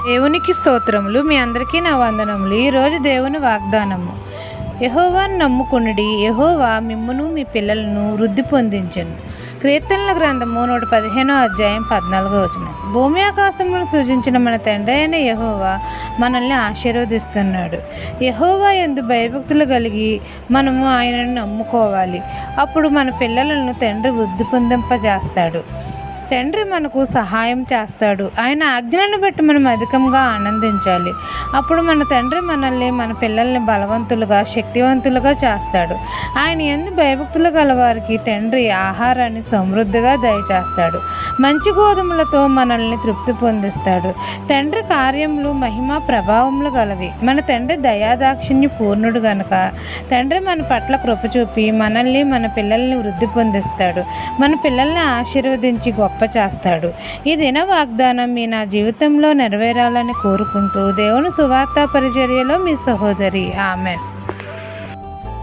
దేవునికి స్తోత్రములు. మీ అందరికీ నా వందనములు. ఈరోజు దేవుని వాగ్దానము. యెహోవాను నమ్ముకొనుడి, యెహోవా మిమ్మును మీ పిల్లలను వృద్ధి పొందించెను. కీర్తనల గ్రంథము 115 భూమి ఆకాశములను సృజించిన మన తండ్రి అయిన యెహోవా మనల్ని ఆశీర్వదిస్తున్నాడు. యెహోవా యందు భయభక్తులు కలిగి మనము ఆయనను నమ్ముకోవాలి. అప్పుడు మన పిల్లలను తండ్రి వృద్ధి పొందింపజేస్తాడు. తండ్రి మనకు సహాయం చేస్తాడు. ఆయన ఆజ్ఞలను బట్టి మనం అధికంగా ఆనందించాలి. అప్పుడు మన తండ్రి మనల్ని, మన పిల్లల్ని బలవంతులుగా, శక్తివంతులుగా చేస్తాడు. ఆయన యందు భయభక్తులు గలవారికి తండ్రి ఆహారాన్ని సమృద్ధిగా దయచేస్తాడు. మంచి గోధుమలతో మనల్ని తృప్తి పొందిస్తాడు. తండ్రి కార్యములు మహిమ ప్రభావములు గలవి. మన తండ్రి దయాదాక్షిణ్య పూర్ణుడు గనుక తండ్రి మన పట్ల కృప చూపి మనల్ని, మన పిల్లల్ని వృద్ధి పొందిస్తాడు. మన పిల్లల్ని ఆశీర్వదించి గొప్ప చేస్తాడు. ఈ దిన వాగ్దానం మీ నా జీవితంలో నెరవేరాలని కోరుకుంటూ దేవుని సువార్త పరిచర్యలో మీ సహోదరి. ఆమెన్.